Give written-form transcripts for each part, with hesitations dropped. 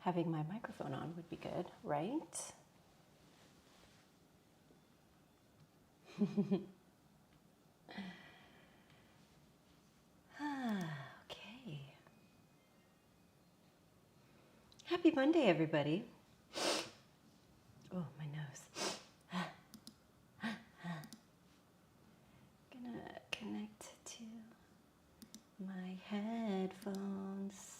having my microphone on would be good, right? Okay. Happy Monday, everybody. Oh, my nose. Gonna connect to my headphones.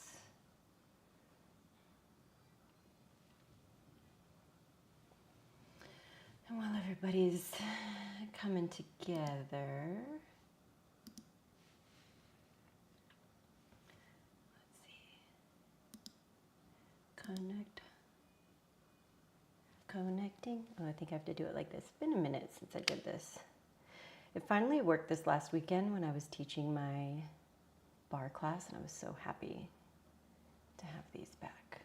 And while everybody's coming together, let's see. Connecting. Oh, I think I have to do it like this. It's been a minute since I did this. It finally worked this last weekend when I was teaching my bar class, and I was so happy to have these back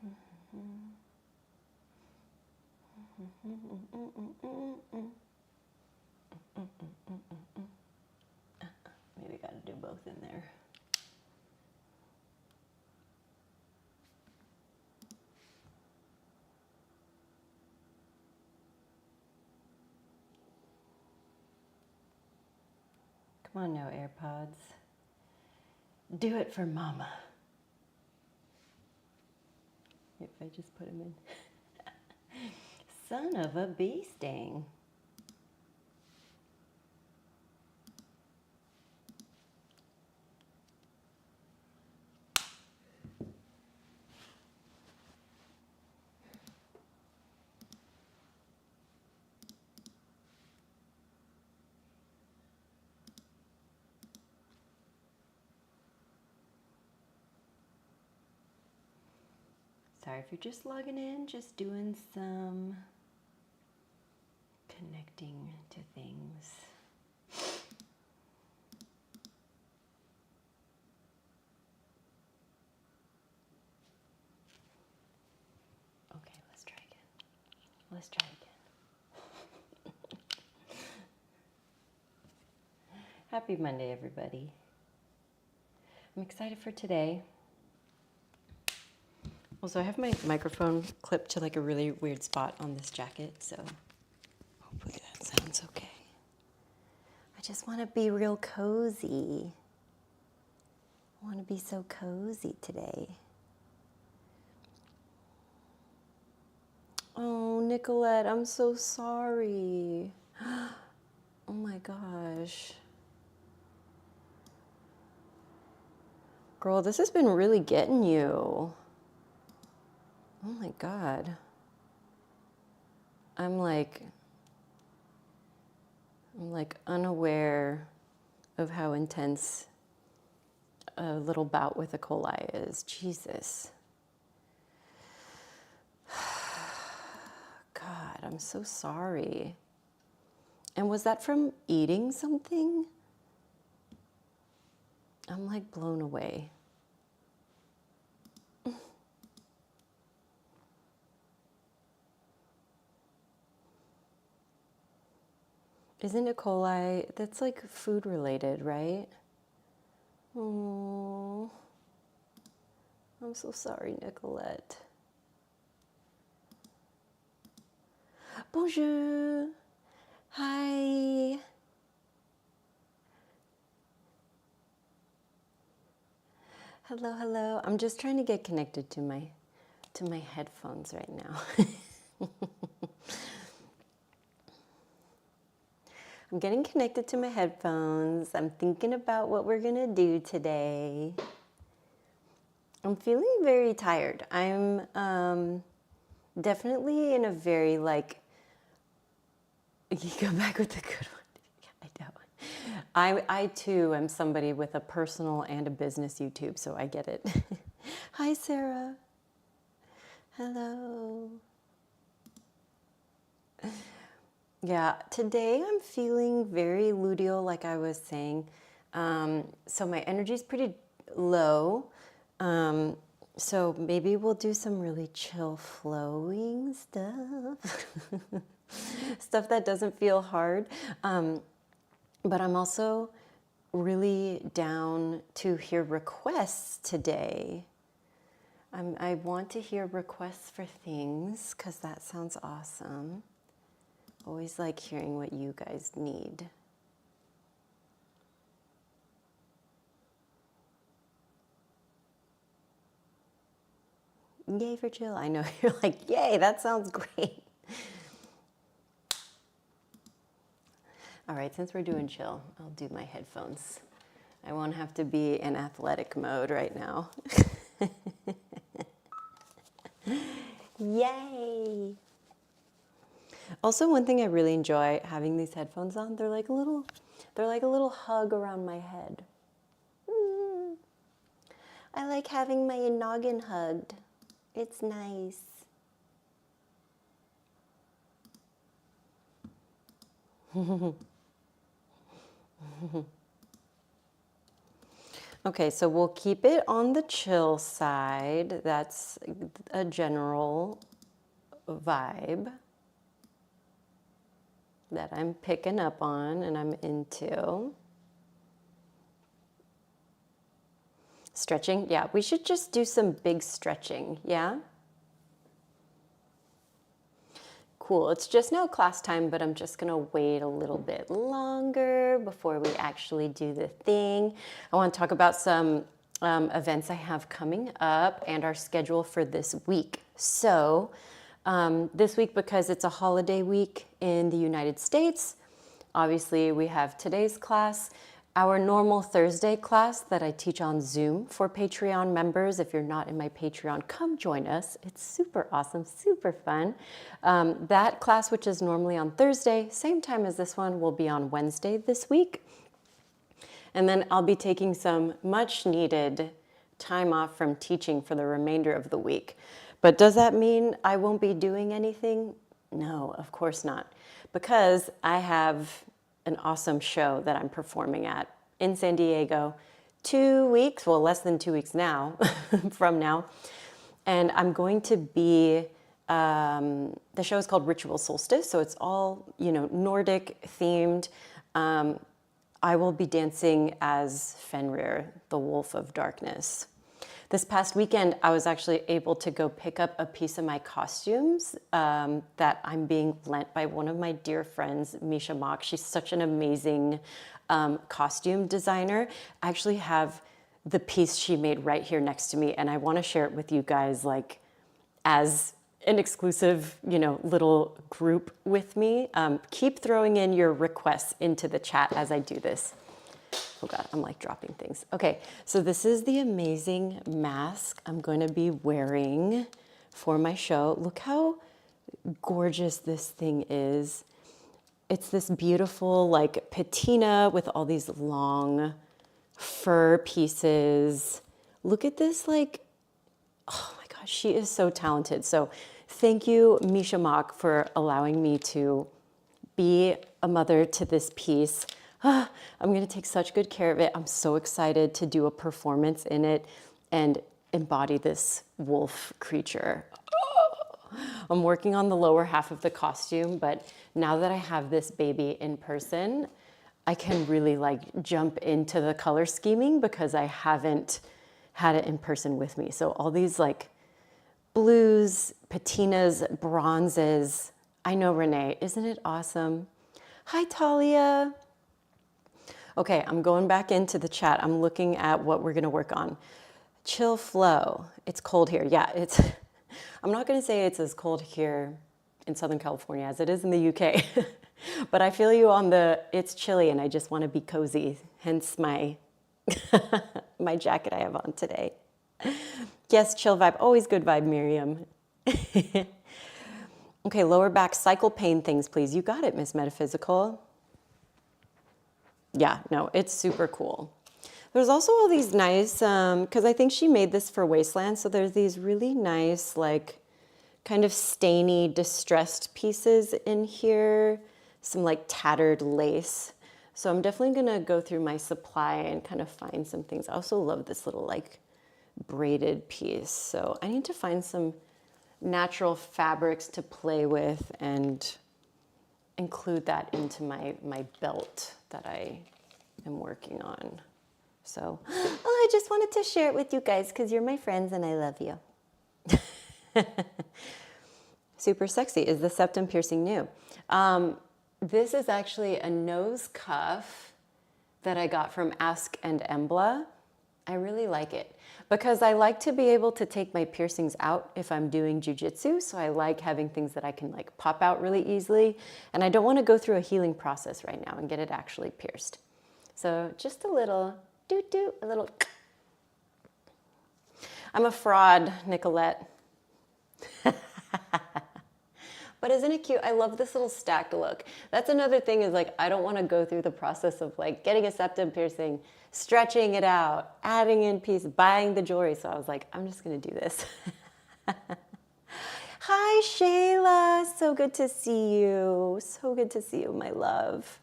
with me. Maybe got to do both in there. Come on now, AirPods. Do it for Mama. If I just put them in. Son of a bee sting. Sorry if you're just logging in, just doing some connecting to things. Okay, let's try again. Let's try again. Happy Monday, everybody. I'm excited for today. Also, I have my microphone clipped to like a really weird spot on this jacket, so hopefully that sounds okay. I just want to be real cozy. I want to be so cozy today. Oh, Nicolette, I'm so sorry. Oh my gosh. Girl, this has been really getting you. Oh my God. I'm like unaware of how intense a little bout with E. coli is. Jesus. God, I'm so sorry. And was that from eating something? I'm like blown away. Isn't E. coli, that's like food related, right? Oh, I'm so sorry, Nicolette. Bonjour. Hi. Hello, hello. I'm just trying to get connected to my headphones right now. I'm getting connected to my headphones. I'm thinking about what we're gonna do today. I'm feeling very tired. I'm definitely in a very like, you go back with the good one. I know. I too am somebody with a personal and a business YouTube, so I get it. Hi, Sarah. Hello. Yeah, today I'm feeling very luteal, like I was saying. So my energy is pretty low. So maybe we'll do some really chill flowing stuff. Stuff that doesn't feel hard. But I'm also really down to hear requests today. I want to hear requests for things because that sounds awesome. Always like hearing what you guys need. Yay for chill. I know you're like, yay, that sounds great. All right, since we're doing chill, I'll do my headphones. I won't have to be in athletic mode right now. Yay! Also, one thing I really enjoy having these headphones on, they're like a little hug around my head. I like having my noggin hugged. It's nice. Okay, so we'll keep it on the chill side. That's a general vibe that I'm picking up on and I'm into. Stretching, yeah, we should just do some big stretching, yeah? Cool, it's just now class time, but I'm just gonna wait a little bit longer before we actually do the thing. I wanna talk about some events I have coming up and our schedule for this week. So this week, because it's a holiday week in the United States, obviously we have today's class, our normal Thursday class that I teach on Zoom for Patreon members. If you're not in my Patreon, come join us. It's super awesome, super fun. That class, which is normally on Thursday, same time as this one, will be on Wednesday this week. And then I'll be taking some much needed time off from teaching for the remainder of the week. But does that mean I won't be doing anything? No, of course not. Because I have an awesome show that I'm performing at in San Diego 2 weeks, well, less than 2 weeks now, from now. And I'm going to be, the show is called Ritual Solstice, so it's all, Nordic themed. I will be dancing as Fenrir, the Wolf of Darkness. This past weekend, I was actually able to go pick up a piece of my costumes that I'm being lent by one of my dear friends, Misha Mock. She's such an amazing costume designer. I actually have the piece she made right here next to me, and I want to share it with you guys, like, as an exclusive, little group with me. Keep throwing in your requests into the chat as I do this. Oh God, I'm like dropping things. Okay, so this is the amazing mask I'm going to be wearing for my show. Look how gorgeous this thing is. It's this beautiful like patina with all these long fur pieces. Look at this, like, oh my gosh, she is so talented. So thank you, Misha Mock, for allowing me to be a mother to this piece. I'm going to take such good care of it. I'm so excited to do a performance in it and embody this wolf creature. I'm working on the lower half of the costume, but now that I have this baby in person, I can really like jump into the color scheming because I haven't had it in person with me. So all these like blues, patinas, bronzes. I know, Renee, isn't it awesome? Hi, Talia. Okay, I'm going back into the chat. I'm looking at what we're gonna work on. Chill flow. It's cold here. Yeah, I'm not gonna say it's as cold here in Southern California as it is in the UK, but I feel you on it's chilly and I just wanna be cozy, hence my, my jacket I have on today. Yes, chill vibe, always good vibe, Miriam. Okay, lower back cycle pain things, please. You got it, Miss Metaphysical. Yeah, no, it's super cool. There's also all these nice, because I think she made this for Wasteland, so there's these really nice, like, kind of stainy, distressed pieces in here, some like tattered lace. So I'm definitely gonna go through my supply and kind of find some things. I also love this little like braided piece. So I need to find some natural fabrics to play with and include that into my belt that I am working on. So, I just wanted to share it with you guys because you're my friends and I love you. Super sexy. Is the septum piercing new? This is actually a nose cuff that I got from Ask and Embla. I really like it because I like to be able to take my piercings out if I'm doing jujitsu. So I like having things that I can like pop out really easily. And I don't want to go through a healing process right now and get it actually pierced. So just a little doo-doo, a little. I'm a fraud, Nicolette. But isn't it cute? I love this little stacked look. That's another thing is like, I don't want to go through the process of like getting a septum piercing, stretching it out, adding in piece, buying the jewelry. So I was like, I'm just going to do this. Hi, Shayla. So good to see you. So good to see you, my love.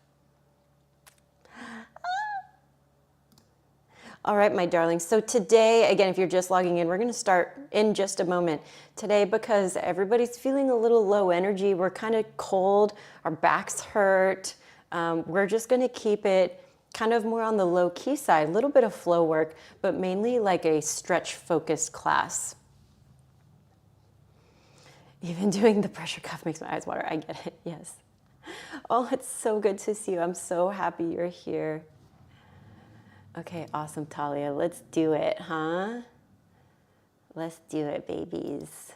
All right, my darlings. So today, again, if you're just logging in, we're going to start in just a moment. Today, because everybody's feeling a little low energy, we're kind of cold, our backs hurt. We're just going to keep it kind of more on the low key side, a little bit of flow work, but mainly like a stretch focused class. Even doing the pressure cuff makes my eyes water. I get it. Yes. Oh, it's so good to see you. I'm so happy you're here. Okay, awesome, Talia. Let's do it, huh? Let's do it, babies.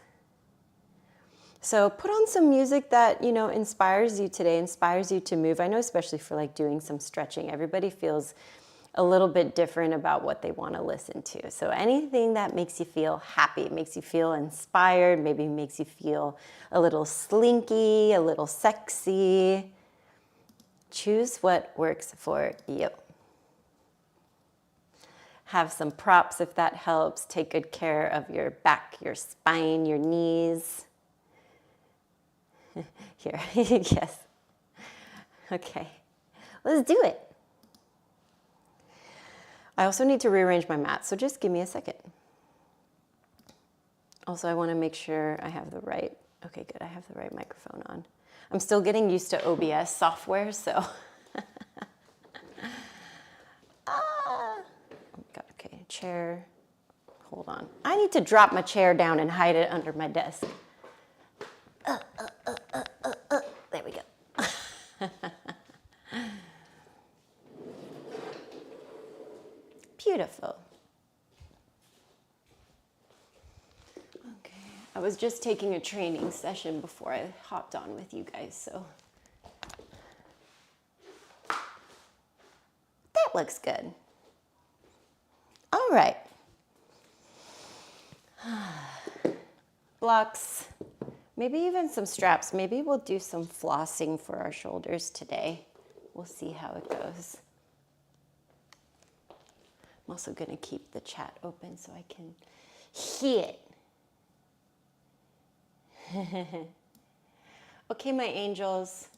So put on some music that, inspires you today, inspires you to move. I know especially for like doing some stretching, everybody feels a little bit different about what they want to listen to. So anything that makes you feel happy, makes you feel inspired, maybe makes you feel a little slinky, a little sexy. Choose what works for you. Have some props if that helps. Take good care of your back, your spine, your knees. Here, yes. Okay, let's do it. I also need to rearrange my mat, so just give me a second. Also, I want to make sure I have the right, okay, good, I have the right microphone on. I'm still getting used to OBS software, so. Okay, chair, hold on. I need to drop my chair down and hide it under my desk. There we go. Beautiful. Okay, I was just taking a training session before I hopped on with you guys, so. That looks good. All right. Blocks, maybe even some straps. Maybe we'll do some flossing for our shoulders today. We'll see how it goes. I'm also going to keep the chat open so I can hear it. Okay, my angels.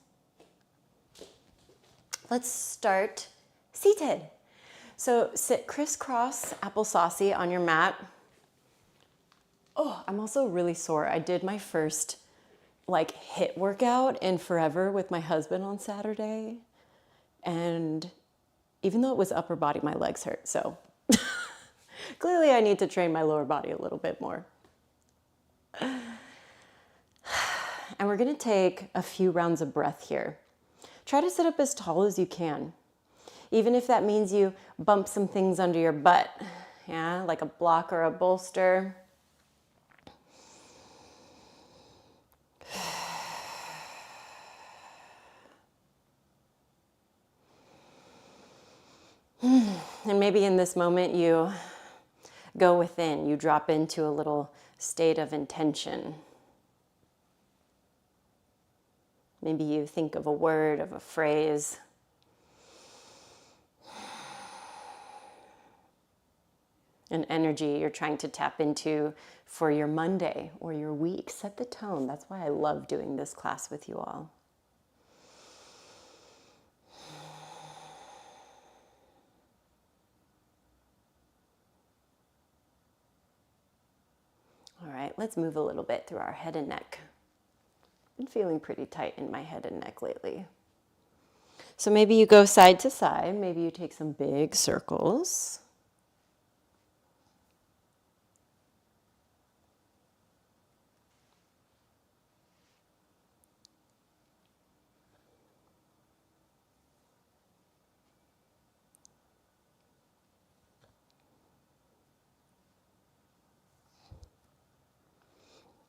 Let's start seated. So sit crisscross applesaucy on your mat. Oh, I'm also really sore. I did my first HIIT workout in forever with my husband on Saturday. And even though it was upper body, my legs hurt. So clearly I need to train my lower body a little bit more. And we're gonna take a few rounds of breath here. Try to sit up as tall as you can. Even if that means you bump some things under your butt, yeah, like a block or a bolster. And maybe in this moment you go within, you drop into a little state of intention. Maybe you think of a word, of a phrase. An energy you're trying to tap into for your Monday or your week. Set the tone. That's why I love doing this class with you all. All right, let's move a little bit through our head and neck. Been feeling pretty tight in my head and neck lately. So maybe you go side to side, maybe you take some big circles.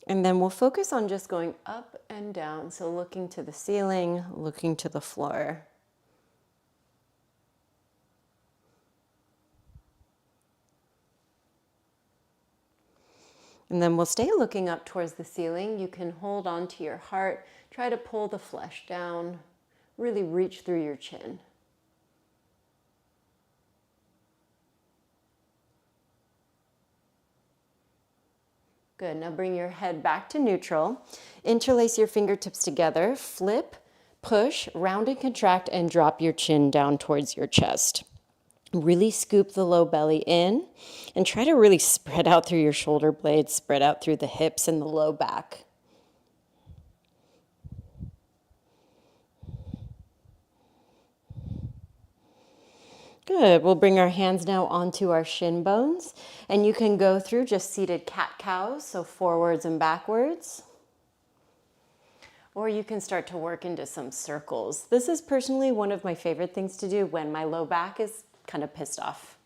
And then we'll focus on just going up and down. So looking to the ceiling, looking to the floor. And then we'll stay looking up towards the ceiling. You can hold on to your heart, try to pull the flesh down, really reach through your chin. Good, now bring your head back to neutral. Interlace your fingertips together, flip, push, round and contract, and drop your chin down towards your chest. Really scoop the low belly in and try to really spread out through your shoulder blades, spread out through the hips and the low back. Good, we'll bring our hands now onto our shin bones, and you can go through just seated cat-cows, so forwards and backwards. Or you can start to work into some circles. This is personally one of my favorite things to do when my low back is kind of pissed off.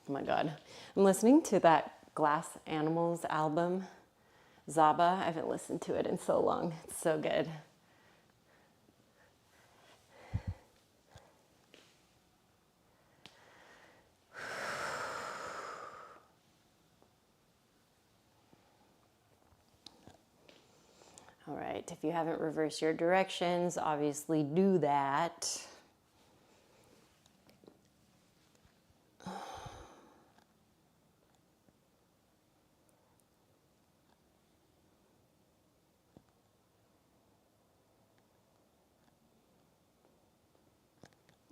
Oh my God, I'm listening to that Glass Animals album, Zaba. I haven't listened to it in so long. It's so good. All right, if you haven't reversed your directions, obviously do that.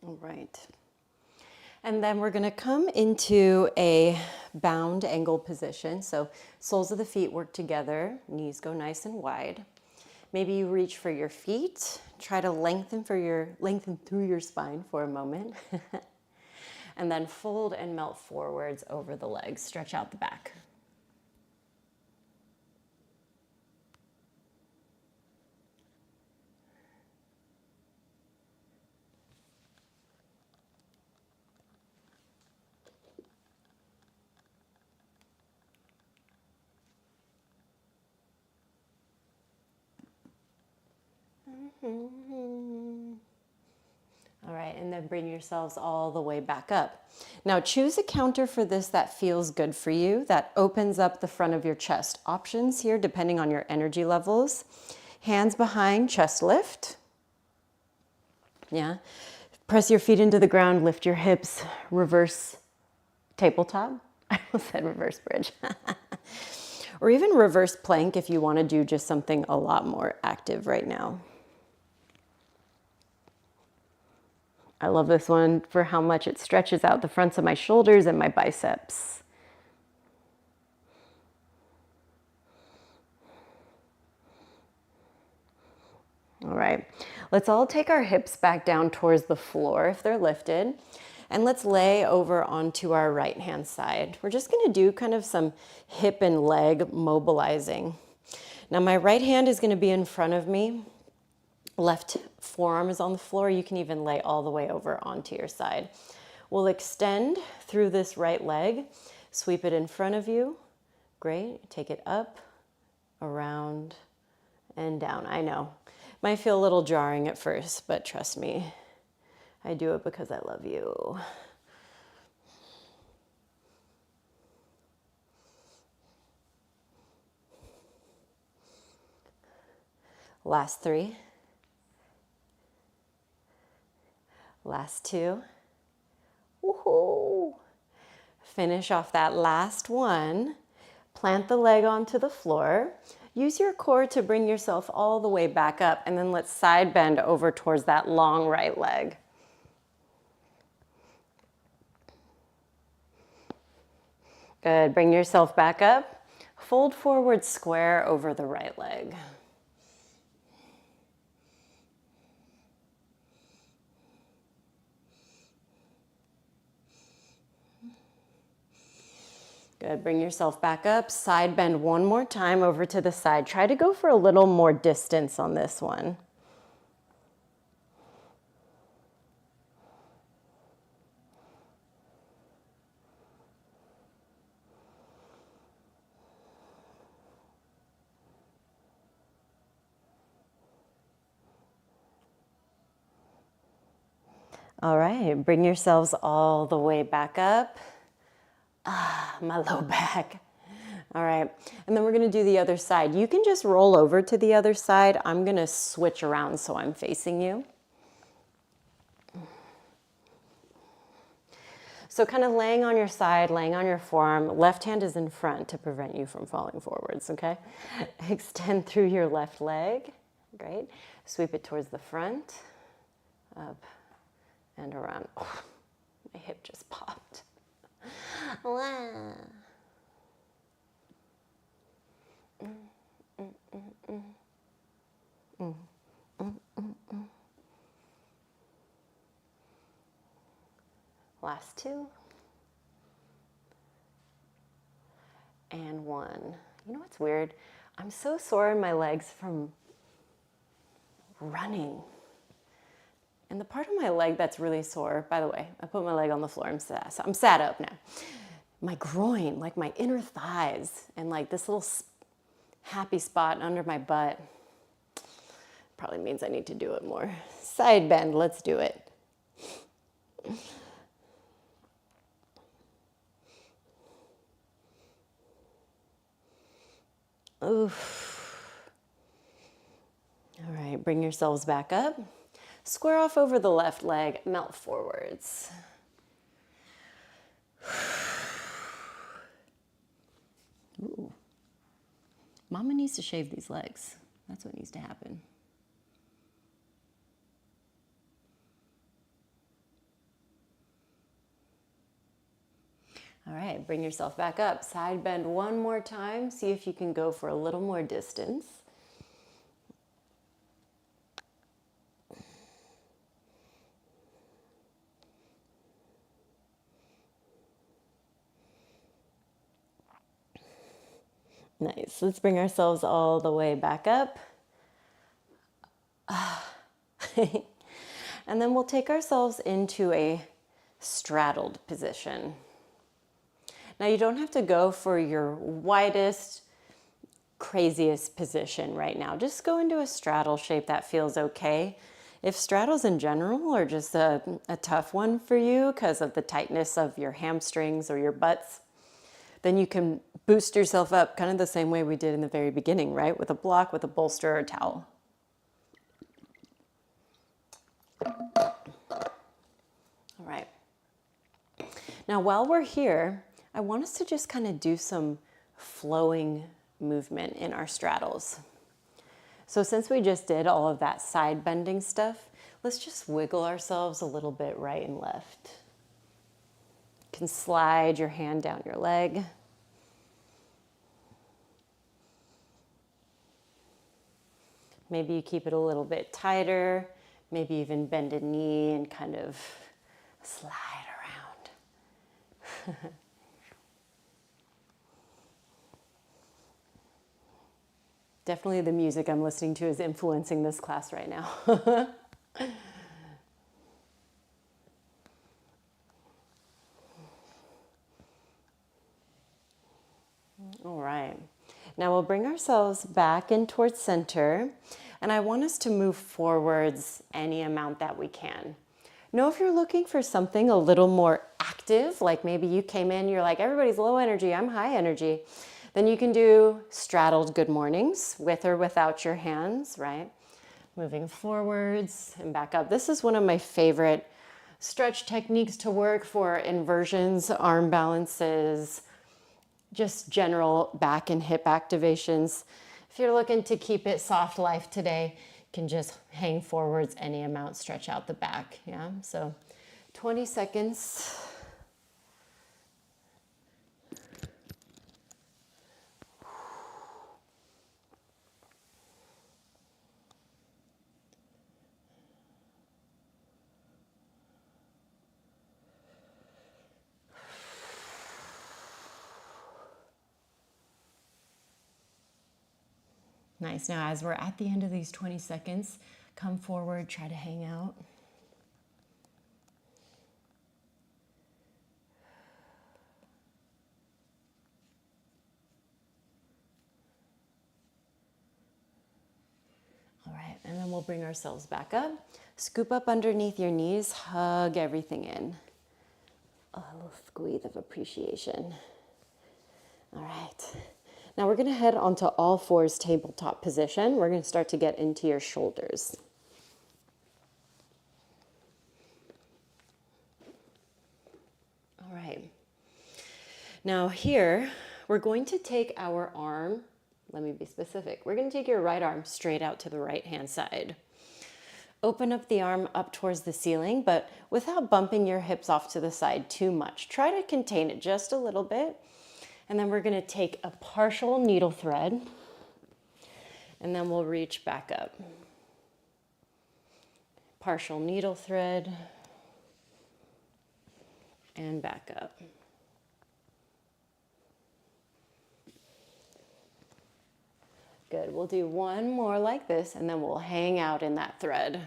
All right. And then we're going to come into a bound angle position. So soles of the feet work together, knees go nice and wide. Maybe you reach for your feet, try to lengthen through your spine for a moment. And then fold and melt forwards over the legs, stretch out the back. All right, and then bring yourselves all the way back up. Now choose a counter for this that feels good for you, that opens up the front of your chest. Options here depending on your energy levels. Hands behind, chest lift. Yeah. Press your feet into the ground, lift your hips, reverse tabletop. I almost said reverse bridge. Or even reverse plank if you want to do just something a lot more active right now. I love this one for how much it stretches out the fronts of my shoulders and my biceps. All right, let's all take our hips back down towards the floor if they're lifted. And let's lay over onto our right hand side. We're just gonna do kind of some hip and leg mobilizing. Now my right hand is gonna be in front of me. Left forearm is on the floor. You can even lay all the way over onto your side. We'll extend through this right leg, sweep it in front of you. Great, take it up, around, and down. I know, might feel a little jarring at first, but trust me, I do it because I love you. Last 3. Last 2. Woohoo! Finish off that last one. Plant the leg onto the floor. Use your core to bring yourself all the way back up, and then let's side bend over towards that long right leg. Good. Bring yourself back up. Fold forward square over the right leg. Good. Bring yourself back up. Side bend one more time over to the side. Try to go for a little more distance on this one. All right, bring yourselves all the way back up. Ah, my low back. All right, and then we're gonna do the other side. You can just roll over to the other side. I'm gonna switch around so I'm facing you. So kind of laying on your side, laying on your forearm. Left hand is in front to prevent you from falling forwards, okay? Extend through your left leg. Great. Sweep it towards the front, up and around. Oh, my hip just popped. Wow. Last two. And one. You know what's weird? I'm so sore in my legs from running. And the part of my leg that's really sore, by the way, I put my leg on the floor, I'm sat up now. My groin, like my inner thighs, and like this little happy spot under my butt, probably means I need to do it more. Side bend, let's do it. Oof. All right, bring yourselves back up. Square off over the left leg, melt forwards. Ooh. Mama needs to shave these legs. That's what needs to happen. All right, bring yourself back up. Side bend one more time. See if you can go for a little more distance. Nice. Let's bring ourselves all the way back up. And then we'll take ourselves into a straddled position. Now you don't have to go for your widest, craziest position right now. Just go into a straddle shape that feels okay. If straddles in general are just a tough one for you because of the tightness of your hamstrings or your butts, then you can boost yourself up kind of the same way we did in the very beginning, right? With a block, with a bolster or a towel. All right. Now, while we're here, I want us to just kind of do some flowing movement in our straddles. So since we just did all of that side bending stuff, let's just wiggle ourselves a little bit right and left. You can slide your hand down your leg. Maybe you keep it a little bit tighter, maybe even bend a knee and kind of slide around. Definitely the music I'm listening to is influencing this class right now. All right. Now we'll bring ourselves back in towards center, and I want us to move forwards any amount that we can. Know if you're looking for something a little more active, like maybe you came in, you're like, everybody's low energy, I'm high energy. Then you can do straddled good mornings with or without your hands, right? Moving forwards and back up. This is one of my favorite stretch techniques to work for inversions, arm balances, just general back and hip activations. If you're looking to keep it soft life today, you can just hang forwards any amount, stretch out the back, yeah? So 20 seconds. Nice. Now, as we're at the end of these 20 seconds, come forward, try to hang out. All right, and then we'll bring ourselves back up. Scoop up underneath your knees, hug everything in. A little squeeze of appreciation. All right. Now we're going to head onto all fours tabletop position. We're going to start to get into your shoulders. All right. Now here, we're going to take our arm, let me be specific. We're going to take your right arm straight out to the right-hand side. Open up the arm up towards the ceiling, but without bumping your hips off to the side too much. Try to contain it just a little bit. And then we're going to take a partial needle thread, and then we'll reach back up. Partial needle thread, and back up. Good. We'll do one more like this, and then we'll hang out in that thread.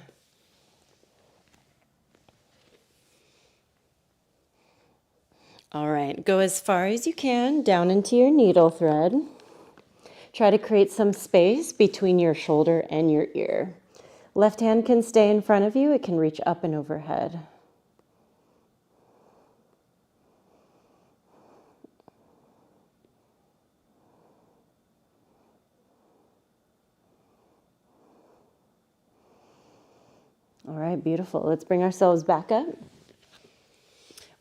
All right, go as far as you can down into your needle thread. Try to create some space between your shoulder and your ear. Left hand can stay in front of you. It can reach up and overhead. All right, beautiful. Let's bring ourselves back up.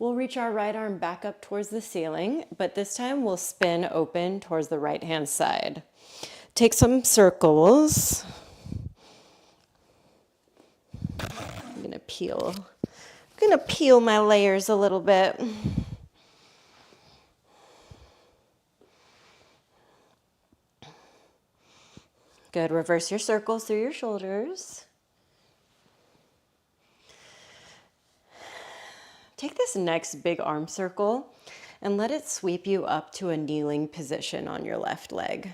We'll reach our right arm back up towards the ceiling, but this time we'll spin open towards the right-hand side. Take some circles. I'm gonna peel my layers a little bit. Good, reverse your circles through your shoulders. Take this next big arm circle and let it sweep you up to a kneeling position on your left leg.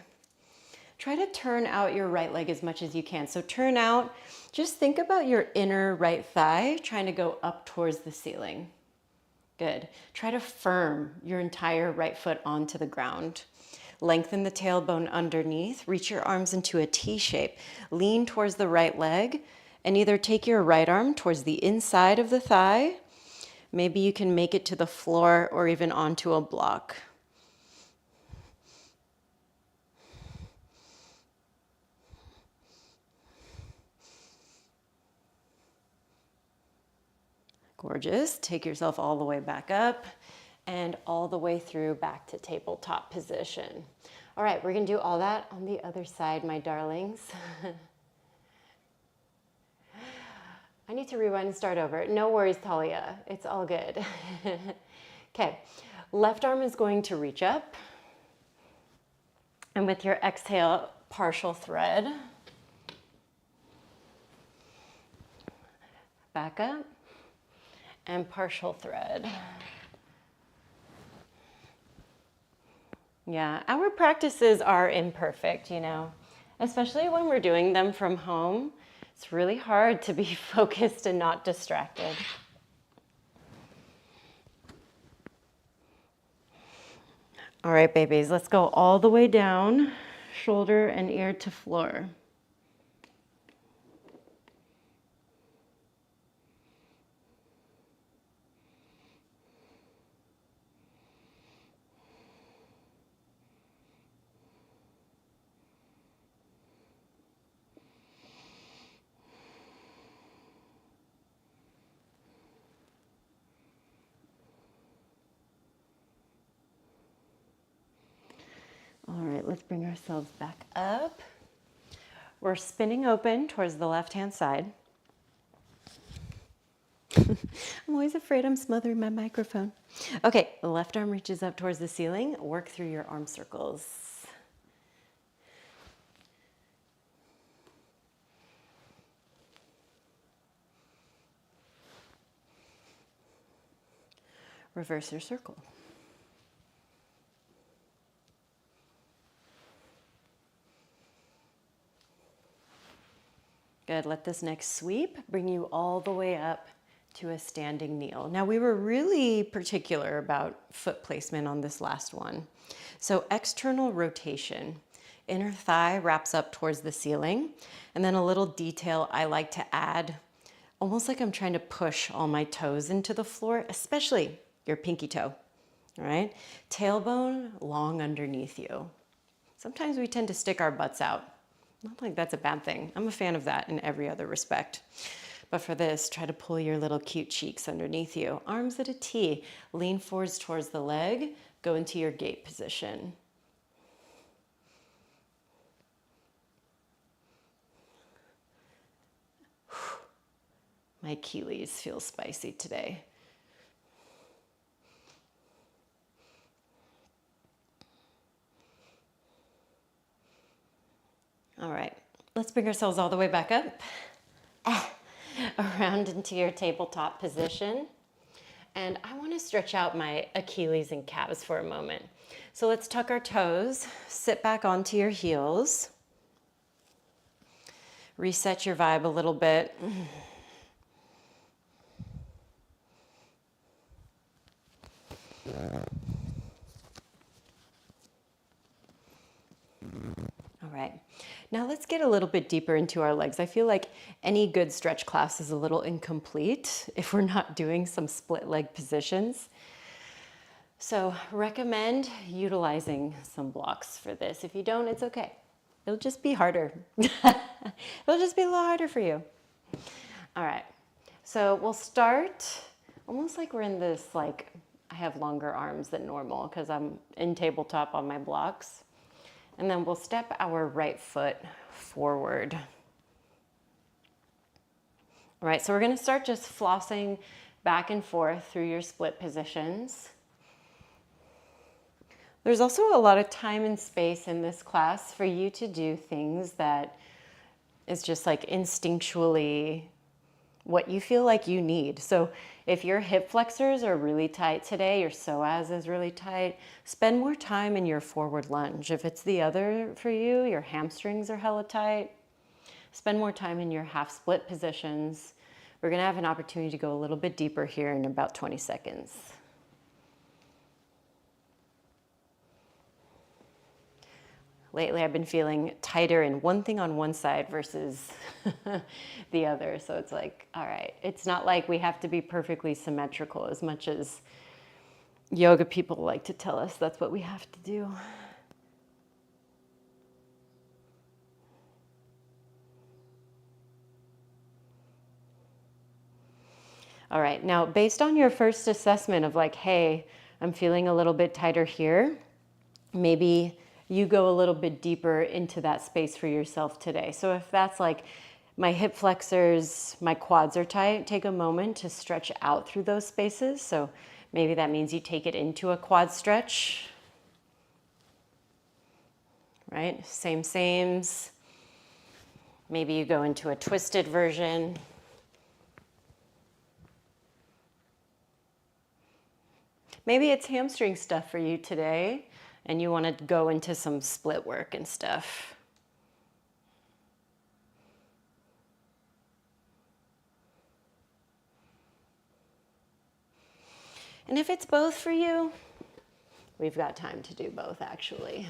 Try to turn out your right leg as much as you can. So turn out, just think about your inner right thigh trying to go up towards the ceiling. Good. Try to firm your entire right foot onto the ground. Lengthen the tailbone underneath, reach your arms into a T shape. Lean towards the right leg and either take your right arm towards the inside of the thigh. Maybe you can make it to the floor or even onto a block. Gorgeous. Take yourself all the way back up and all the way through back to tabletop position. All right, we're going to do all that on the other side, my darlings. I need to rewind and start over. No worries, Talia. It's all good. Okay, left arm is going to reach up. And with your exhale, partial thread. Back up. And partial thread. Yeah, our practices are imperfect, you know, especially when we're doing them from home. It's really hard to be focused and not distracted. All right, babies, let's go all the way down, shoulder and ear to floor. All right, let's bring ourselves back up. We're spinning open towards the left-hand side. I'm always afraid I'm smothering my microphone. Okay, the left arm reaches up towards the ceiling. Work through your arm circles. Reverse your circle. Good, let this next sweep bring you all the way up to a standing kneel. Now we were really particular about foot placement on this last one. So external rotation, inner thigh wraps up towards the ceiling, and then a little detail I like to add, almost like I'm trying to push all my toes into the floor, especially your pinky toe, all right? Tailbone long underneath you. Sometimes we tend to stick our butts out. Not like that's a bad thing. I'm a fan of that in every other respect. But for this, try to pull your little cute cheeks underneath you. Arms at a T. Lean forwards towards the leg. Go into your gate position. My Achilles feels spicy today. All right, let's bring ourselves all the way back up. Around into your tabletop position. And I want to stretch out my Achilles and calves for a moment. So let's tuck our toes, sit back onto your heels. Reset your vibe a little bit. All right, now let's get a little bit deeper into our legs. I feel like any good stretch class is a little incomplete if we're not doing some split leg positions. So recommend utilizing some blocks for this. If you don't, it's okay. It'll just be harder. It'll just be a little harder for you. All right, so we'll start almost like we're in this, like I have longer arms than normal because I'm in tabletop on my blocks. And then we'll step our right foot forward. All right, so we're gonna start just flossing back and forth through your split positions. There's also a lot of time and space in this class for you to do things that is just like instinctually what you feel like you need. So if your hip flexors are really tight today, your psoas is really tight, spend more time in your forward lunge. If it's the other for you, your hamstrings are hella tight, spend more time in your half split positions. We're gonna have an opportunity to go a little bit deeper here in about 20 seconds. Lately, I've been feeling tighter in one thing on one side versus the other. So it's like, all right, it's not like we have to be perfectly symmetrical as much as yoga people like to tell us that's what we have to do. All right, now based on your first assessment of like, hey, I'm feeling a little bit tighter here, maybe you go a little bit deeper into that space for yourself today. So if that's like my hip flexors, my quads are tight, take a moment to stretch out through those spaces. So maybe that means you take it into a quad stretch, right? Sames. Maybe you go into a twisted version. Maybe it's hamstring stuff for you today, and you want to go into some split work and stuff. And if it's both for you, we've got time to do both actually.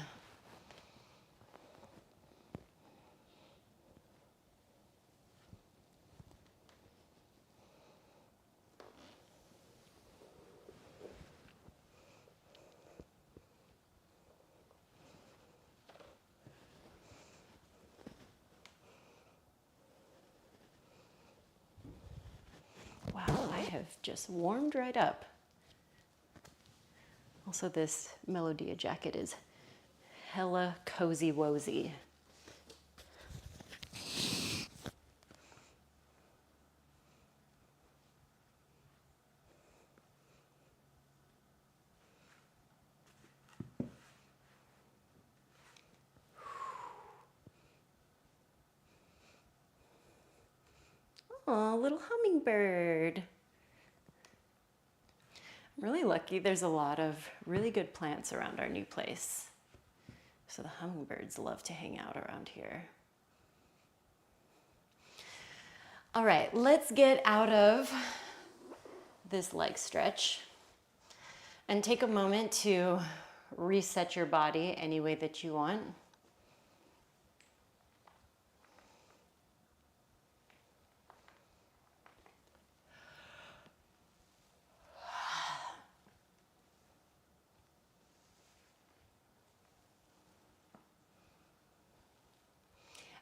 Wow, I have just warmed right up. Also, this Melodia jacket is hella cozy wozy. Aw, little hummingbird. I'm really lucky there's a lot of really good plants around our new place. So the hummingbirds love to hang out around here. All right, let's get out of this leg stretch and take a moment to reset your body any way that you want.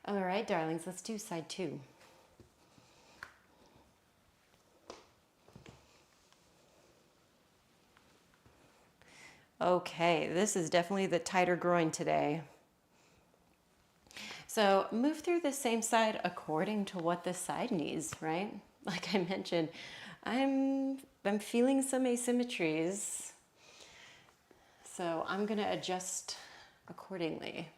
All right, darlings, let's do side 2. Okay, this is definitely the tighter groin today. So move through the same side according to what the side needs, right? Like I mentioned, I'm feeling some asymmetries, so I'm gonna adjust accordingly.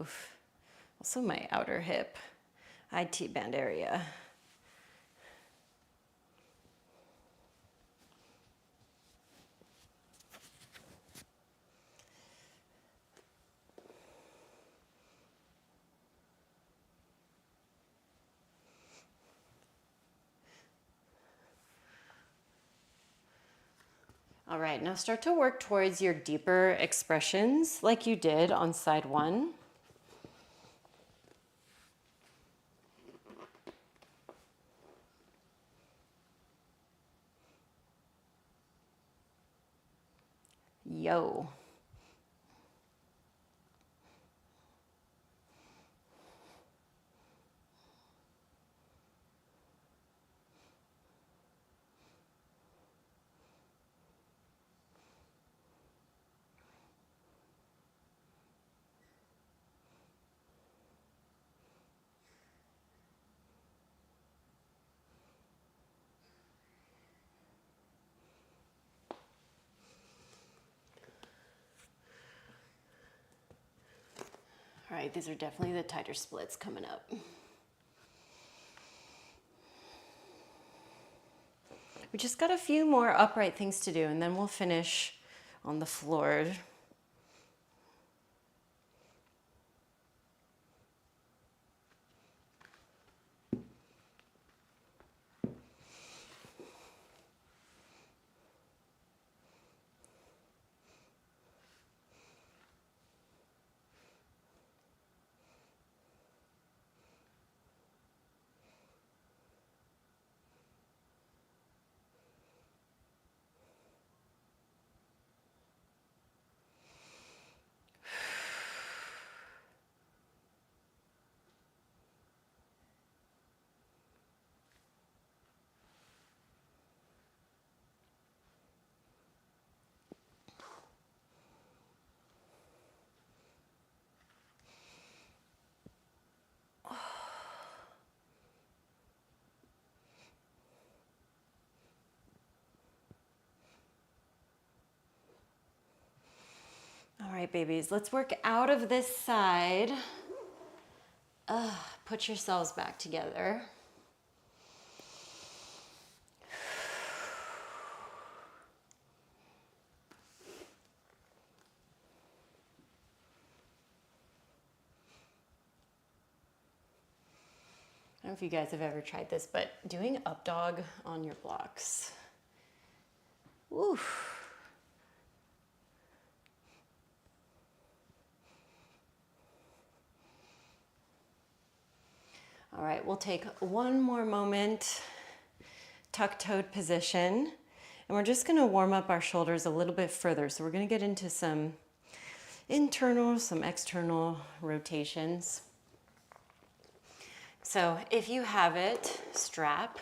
Oof. Also my outer hip, IT band area. All right, now start to work towards your deeper expressions like you did on side 1. Yo. All right, these are definitely the tighter splits coming up. We just got a few more upright things to do, and then we'll finish on the floor. All right, babies, let's work out of this side. Put yourselves back together. I don't know if you guys have ever tried this, but doing up dog on your blocks. Oof. All right, we'll take one more moment, tuck-toed position, and we're just gonna warm up our shoulders a little bit further. So we're gonna get into some internal, some external rotations. So if you have it, strap,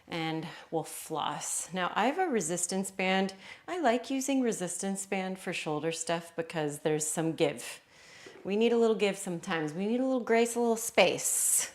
and we'll floss. Now I have a resistance band. I like using resistance band for shoulder stuff because there's some give. We need a little give sometimes. We need a little grace, a little space.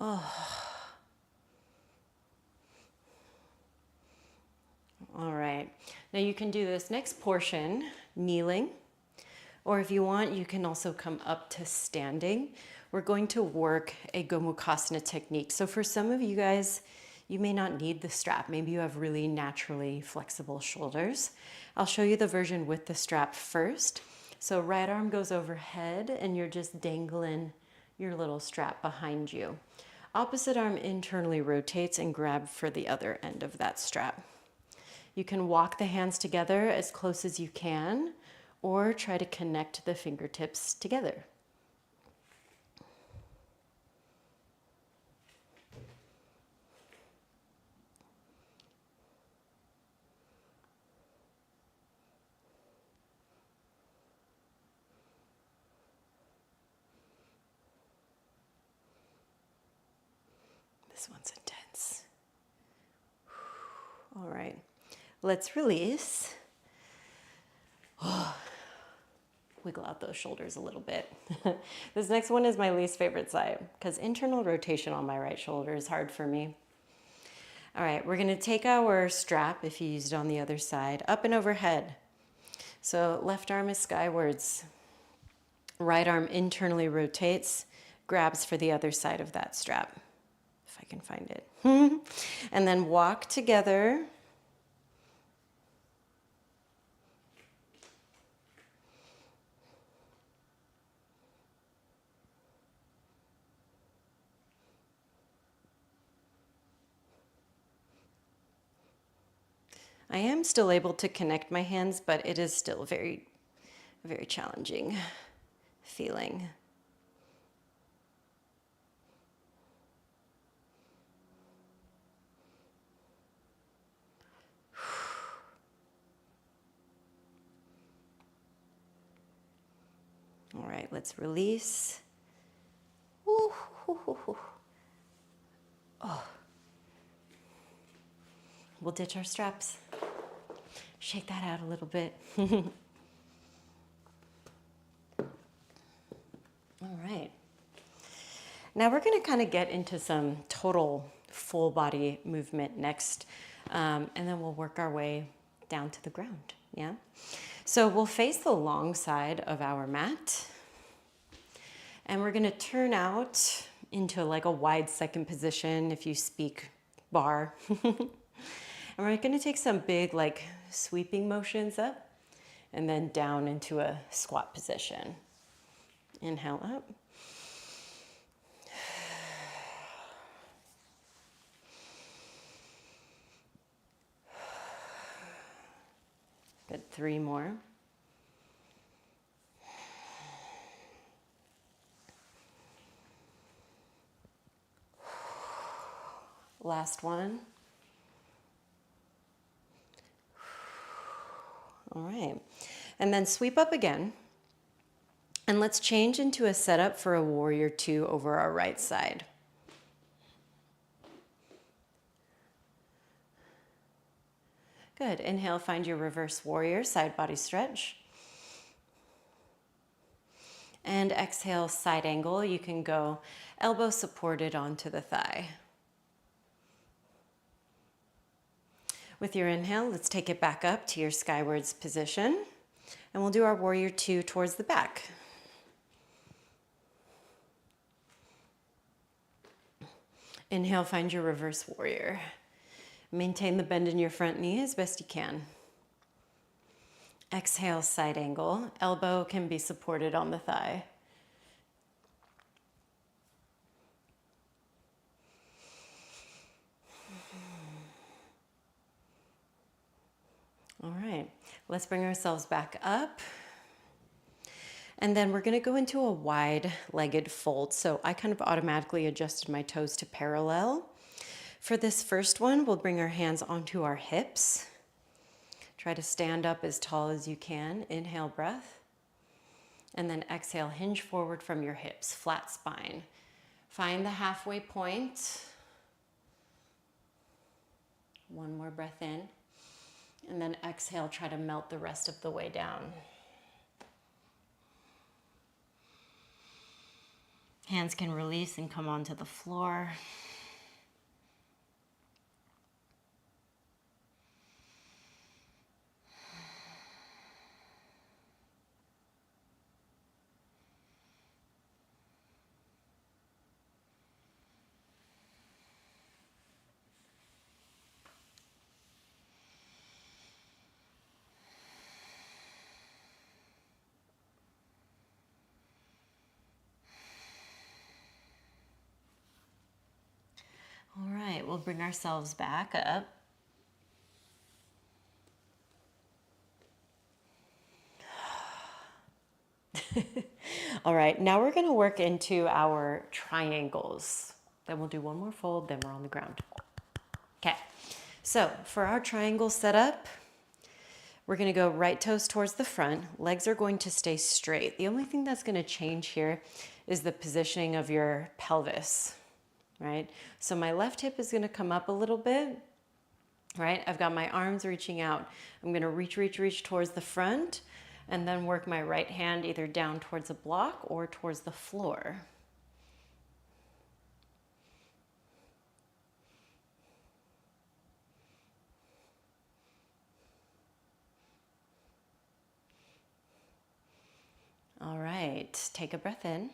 All right. Now you can do this next portion kneeling, or if you want, you can also come up to standing. We're going to work a Gomukhasana technique. So for some of you guys, you may not need the strap. Maybe you have really naturally flexible shoulders. I'll show you the version with the strap first. So right arm goes overhead and you're just dangling your little strap behind you. Opposite arm internally rotates and grab for the other end of that strap. You can walk the hands together as close as you can, or try to connect the fingertips together. This one's intense. All right, let's release. Wiggle out those shoulders a little bit. This next one is my least favorite side because internal rotation on my right shoulder is hard for me. All right, we're gonna take our strap, if you used it on the other side, up and overhead. So left arm is skywards. Right arm internally rotates, grabs for the other side of that strap, if I can find it. And then walk together. I am still able to connect my hands, but it is still very, very challenging feeling. All right, let's release. Ooh, ooh, ooh, ooh. Oh. We'll ditch our straps. Shake that out a little bit. All right. Now we're going to kind of get into some total full body movement next, and then we'll work our way down to the ground. Yeah. So we'll face the long side of our mat, and we're going to turn out into like a wide second position if you speak bar. And we're going to take some big like sweeping motions up and then down into a squat position. Inhale up. Good, 3 more. Last one. All right, and then sweep up again. And let's change into a setup for a warrior 2 over our right side. Good, inhale, find your reverse warrior, side body stretch. And exhale, side angle. You can go elbow supported onto the thigh. With your inhale, let's take it back up to your skywards position. And we'll do our warrior 2 towards the back. Inhale, find your reverse warrior. Maintain the bend in your front knee as best you can. Exhale, side angle. Elbow can be supported on the thigh. All right, let's bring ourselves back up. And then we're gonna go into a wide-legged fold. So I kind of automatically adjusted my toes to parallel. For this first one, we'll bring our hands onto our hips. Try to stand up as tall as you can. Inhale, breath. And then exhale, hinge forward from your hips, flat spine. Find the halfway point. One more breath in. And then exhale, try to melt the rest of the way down. Hands can release and come onto the floor. All right, we'll bring ourselves back up. All right, now we're gonna work into our triangles. Then we'll do one more fold, then we're on the ground. Okay, so for our triangle setup, we're gonna go right toes towards the front. Legs are going to stay straight. The only thing that's gonna change here is the positioning of your pelvis, right? So my left hip is gonna come up a little bit, right? I've got my arms reaching out. I'm gonna reach towards the front and then work my right hand either down towards a block or towards the floor. All right, take a breath in.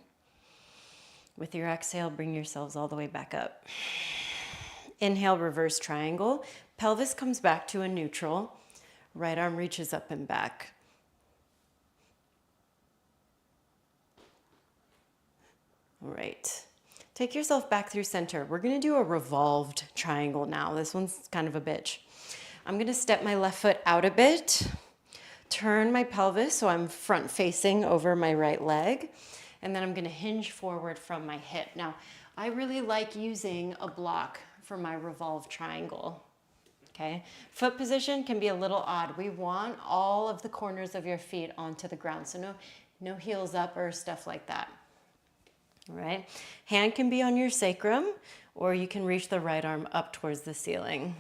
With your exhale, bring yourselves all the way back up. Inhale, reverse triangle. Pelvis comes back to a neutral. Right arm reaches up and back. All right. Take yourself back through center. We're gonna do a revolved triangle now. This one's kind of a bitch. I'm gonna step my left foot out a bit, turn my pelvis so I'm front facing over my right leg, and then I'm gonna hinge forward from my hip. Now, I really like using a block for my revolved triangle, okay? Foot position can be a little odd. We want all of the corners of your feet onto the ground, so no heels up or stuff like that. All right, hand can be on your sacrum, or you can reach the right arm up towards the ceiling.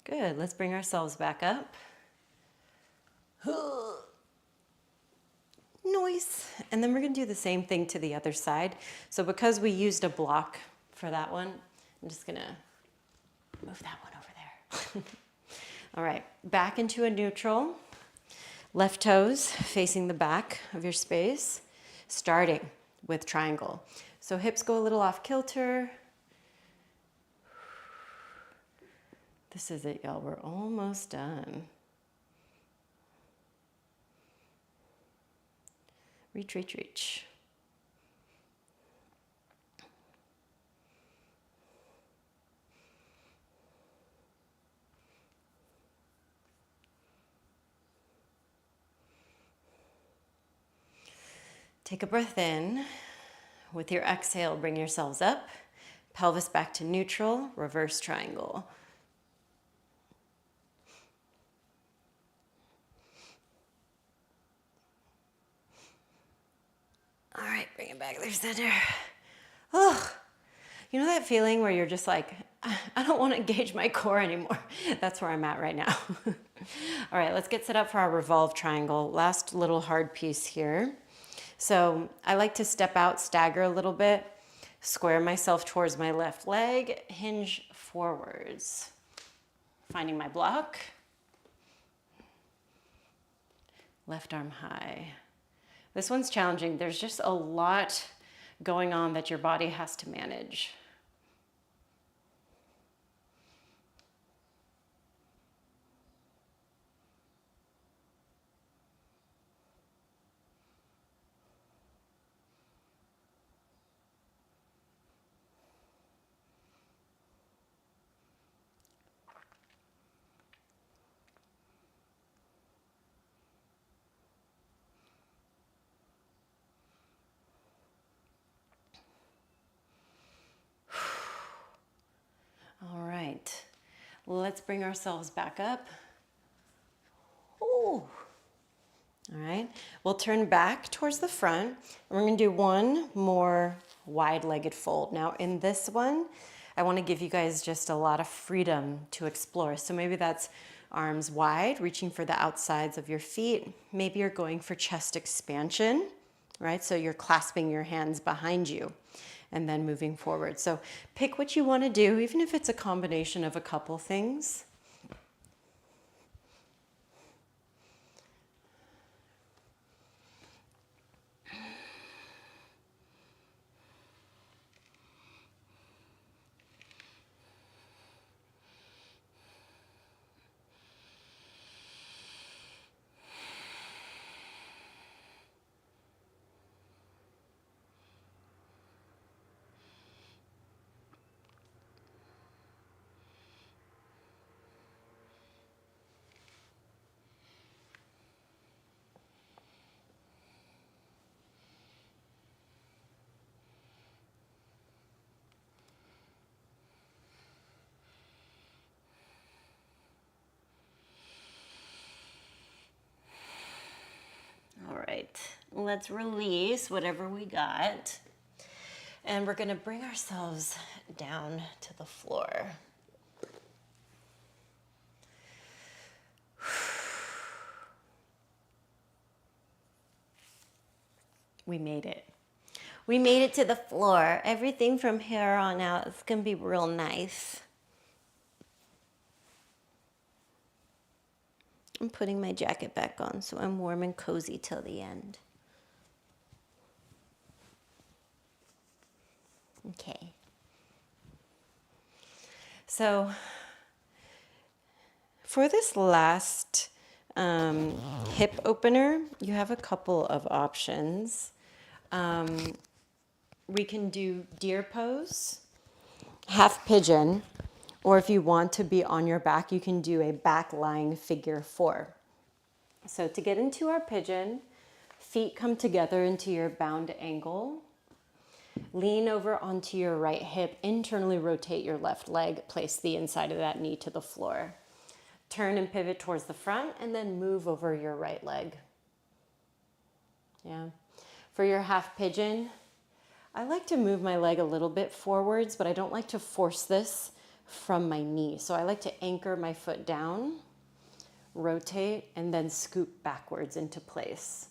Good, let's bring ourselves back up. Noise. And then we're gonna do the same thing to the other side. So because we used a block for that one, I'm just gonna move that one over there. All right, back into a neutral. Left toes facing the back of your space, starting with triangle. So hips go a little off kilter. This is it, y'all. We're almost done. Reach, reach, reach. Take a breath in. With your exhale, bring yourselves up. Pelvis back to neutral, reverse triangle. All right, bring it back through center. Oh, you know that feeling where you're just like, I don't want to engage my core anymore. That's where I'm at right now. All right, let's get set up for our revolved triangle. Last little hard piece here. So I like to step out, stagger a little bit, square myself towards my left leg, hinge forwards. Finding my block. Left arm high. This one's challenging. There's just a lot going on that your body has to manage. All right, let's bring ourselves back up. Ooh. All right, we'll turn back towards the front and we're gonna do one more wide-legged fold. Now in this one, I wanna give you guys just a lot of freedom to explore. So maybe that's arms wide, reaching for the outsides of your feet. Maybe you're going for chest expansion, right? So you're clasping your hands behind you and then moving forward. So pick what you wanna do, even if it's a combination of a couple things. All right, let's release whatever we got. And we're gonna bring ourselves down to the floor. We made it. We made it to the floor. Everything from here on out is gonna be real nice. I'm putting my jacket back on so I'm warm and cozy till the end. Okay. So for this last hip opener, you have a couple of options. We can do deer pose, half pigeon, or if you want to be on your back, you can do a back lying figure 4. So to get into our pigeon, feet come together into your bound angle. Lean over onto your right hip, internally rotate your left leg, place the inside of that knee to the floor. Turn and pivot towards the front and then move over your right leg. Yeah. For your half pigeon, I like to move my leg a little bit forwards, but I don't like to force this from my knee. So I like to anchor my foot down, rotate, and then scoop backwards into place.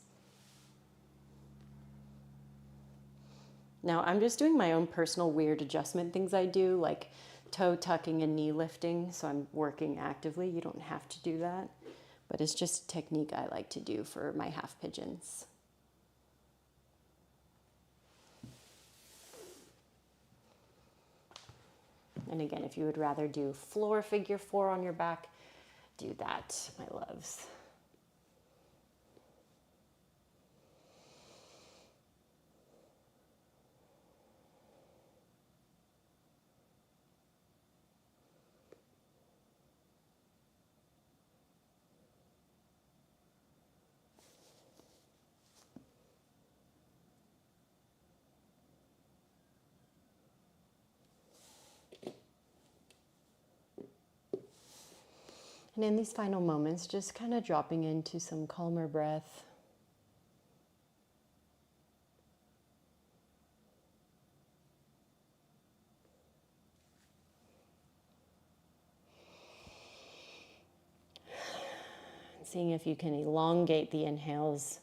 Now I'm just doing my own personal weird adjustment things I do, like toe tucking and knee lifting, so I'm working actively. You don't have to do that, but it's just a technique I like to do for my half pigeons. And again, if you would rather do floor figure 4 on your back, do that, my loves. And in these final moments, just kind of dropping into some calmer breath. Seeing if you can elongate the inhales,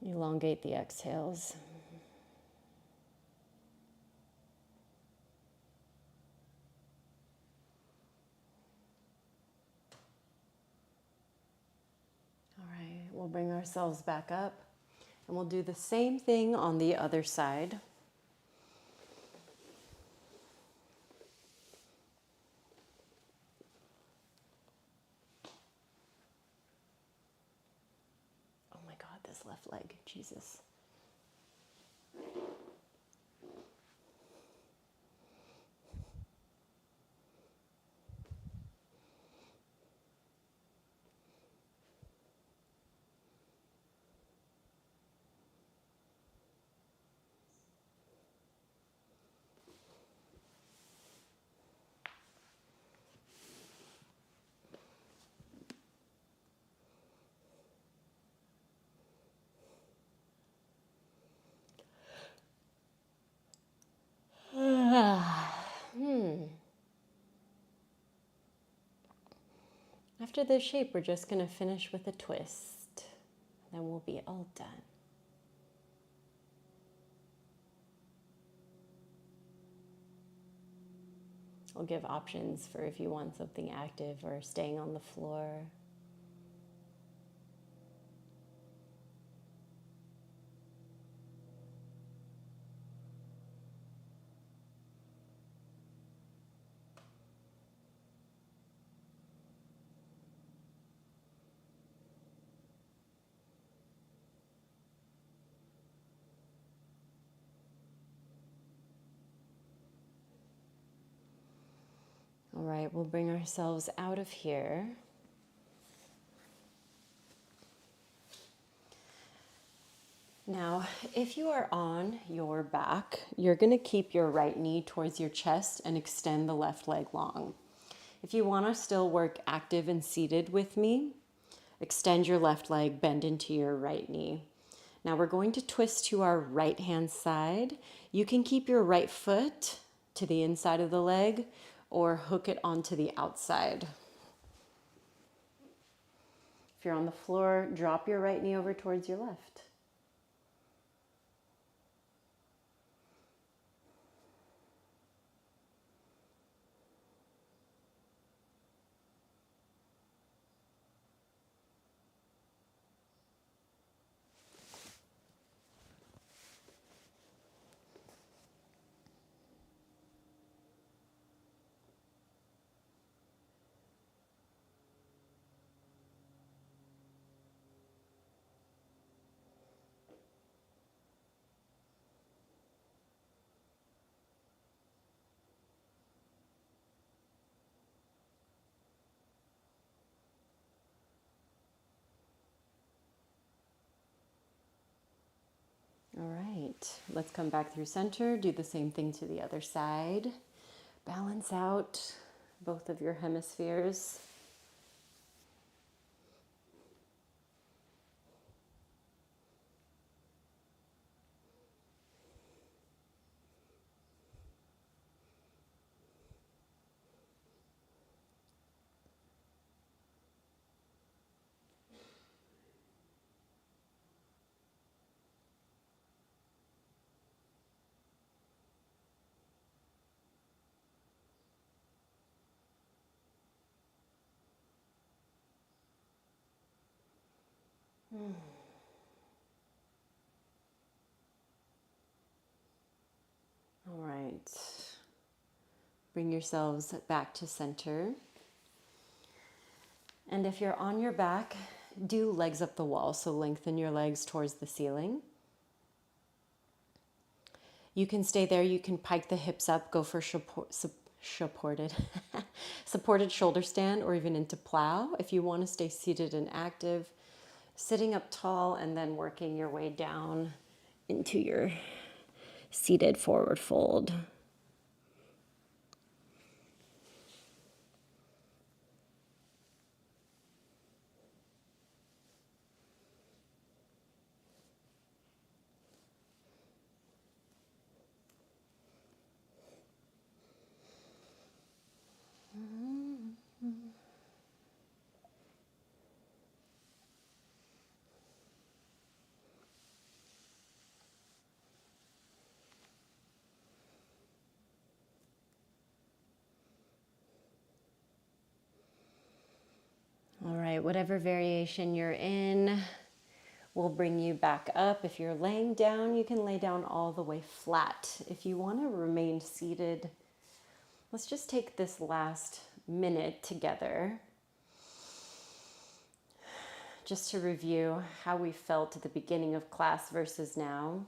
elongate the exhales. All right, we'll bring ourselves back up and we'll do the same thing on the other side. Oh my God, this left leg, Jesus. After this shape, we're just going to finish with a twist. Then we'll be all done. I'll give options for if you want something active or staying on the floor. All right, we'll bring ourselves out of here. Now, if you are on your back, you're going to keep your right knee towards your chest and extend the left leg long. If you want to still work active and seated with me, extend your left leg, bend into your right knee. Now we're going to twist to our right hand side. You can keep your right foot to the inside of the leg or hook it onto the outside. If you're on the floor, drop your right knee over towards your left. All right, let's come back through center. Do the same thing to the other side. Balance out both of your hemispheres. All right, bring yourselves back to center. And if you're on your back, do legs up the wall. So lengthen your legs towards the ceiling. You can stay there. You can pike the hips up, go for supported supported shoulder stand, or even into plow. If you want to stay seated and active, sitting up tall and then working your way down into your seated forward fold. All right, whatever variation you're in, we'll bring you back up. If you're laying down, you can lay down all the way flat. If you want to remain seated, let's just take this last minute together just to review how we felt at the beginning of class versus now.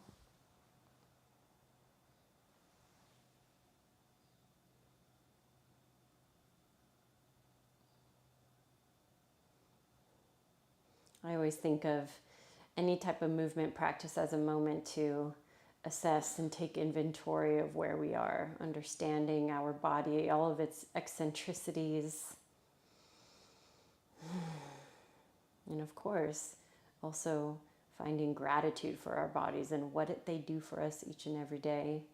I always think of any type of movement practice as a moment to assess and take inventory of where we are, understanding our body, all of its eccentricities. And of course, also finding gratitude for our bodies and what they do for us each and every day.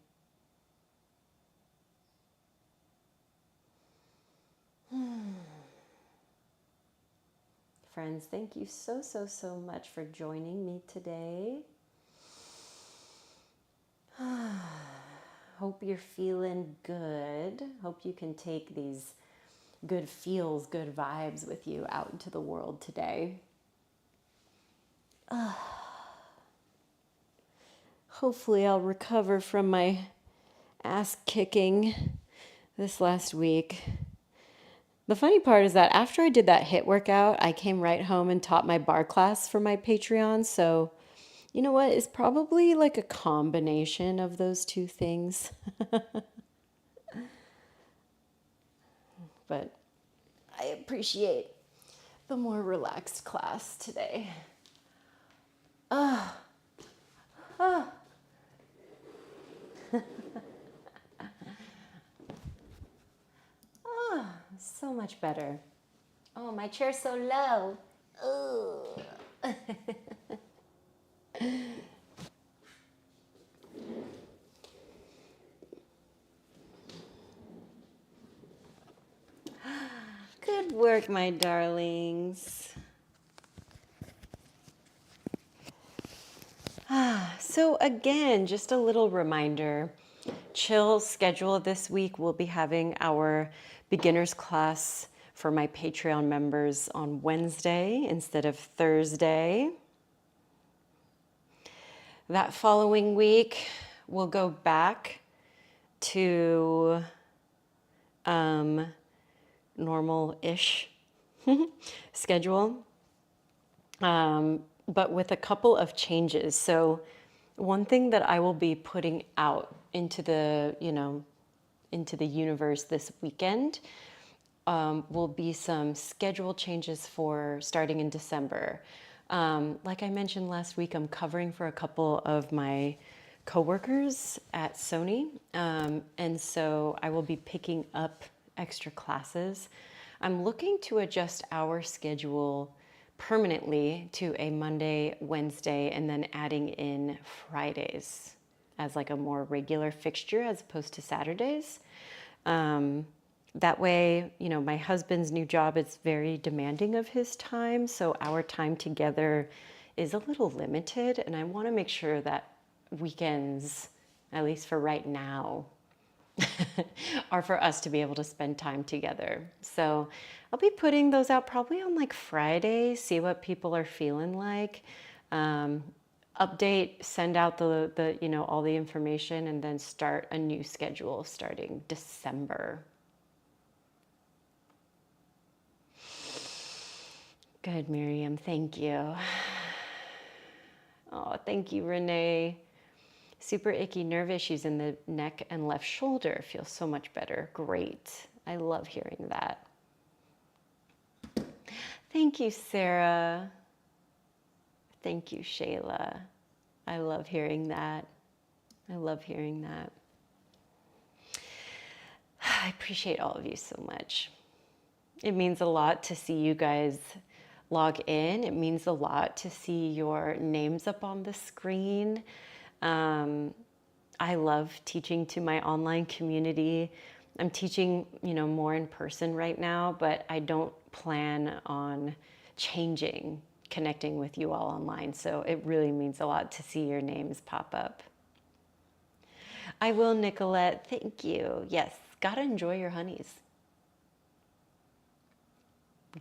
friends, thank you so, so, so much for joining me today. Hope you're feeling good. Hope you can take these good feels, good vibes with you out into the world today. Hopefully I'll recover from my ass kicking this last week. The funny part is that after I did that HIIT workout, I came right home and taught my bar class for my Patreon. So, you know what? It's probably like a combination of those two things. But I appreciate the more relaxed class today. So much better. Oh, my chair's so low. Ugh. Good work, my darlings. So again, just a little reminder, chill schedule this week. We'll be having our beginners class for my Patreon members on Wednesday instead of Thursday. That following week, we'll go back to normal-ish schedule, but with a couple of changes. So one thing that I will be putting out into the, into the universe this weekend will be some schedule changes for starting in December. Like I mentioned last week, I'm covering for a couple of my coworkers at Sony. And so I will be picking up extra classes. I'm looking to adjust our schedule permanently to a Monday, Wednesday, and then adding in Fridays as like a more regular fixture as opposed to Saturdays. That way, my husband's new job is very demanding of his time, so our time together is a little limited, and I want to make sure that weekends, at least for right now, are for us to be able to spend time together. So I'll be putting those out probably on like Friday, see what people are feeling like. Update, send out the all the information, and then start a new schedule starting December. Good, Miriam. Thank you. Oh, thank you, Renee. Super icky nerve issues in the neck and left shoulder. Feels so much better. Great. I love hearing that. Thank you, Sarah. Thank you, Shayla. I love hearing that. I love hearing that. I appreciate all of you so much. It means a lot to see you guys log in. It means a lot to see your names up on the screen. I love teaching to my online community. I'm teaching, more in person right now, but I don't plan on connecting with you all online. So it really means a lot to see your names pop up. I will, Nicolette. Thank you. Yes, gotta enjoy your honeys.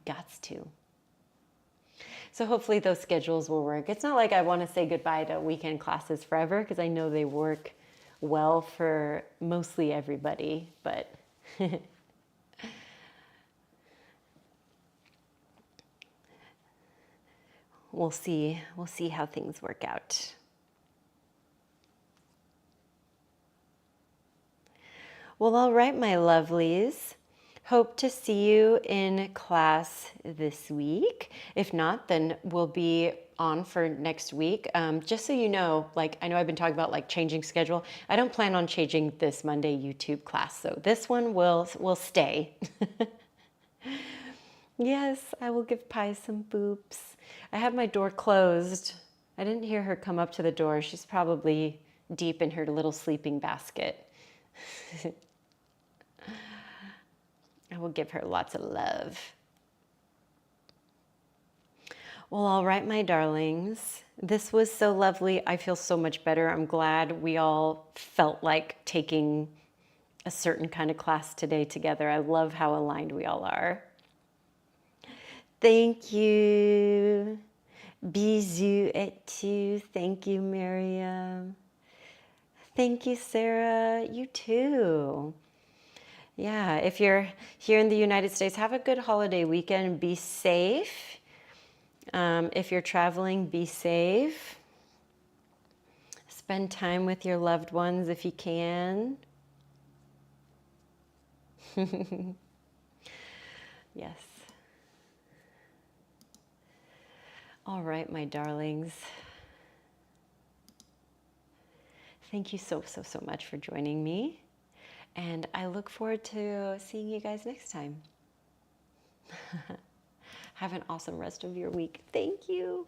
Gots to. So hopefully those schedules will work. It's not like I want to say goodbye to weekend classes forever, because I know they work well for mostly everybody, but we'll see. We'll see how things work out. Well, all right, my lovelies. Hope to see you in class this week. If not, then we'll be on for next week. Just so you know, I know I've been talking about changing schedule. I don't plan on changing this Monday YouTube class, so this one will stay. Yes, I will give Pi some boops. I have my door closed. I didn't hear her come up to the door. She's probably deep in her little sleeping basket. I will give her lots of love. Well, all right, my darlings. This was so lovely. I feel so much better. I'm glad we all felt like taking a certain kind of class today together. I love how aligned we all are. Thank you. Bisous et tu. Thank you, Miriam. Thank you, Sarah. You too. Yeah, if you're here in the United States, have a good holiday weekend. Be safe. If you're traveling, be safe. Spend time with your loved ones if you can. Yes. All right, my darlings. Thank you so much for joining me. And I look forward to seeing you guys next time. Have an awesome rest of your week. Thank you.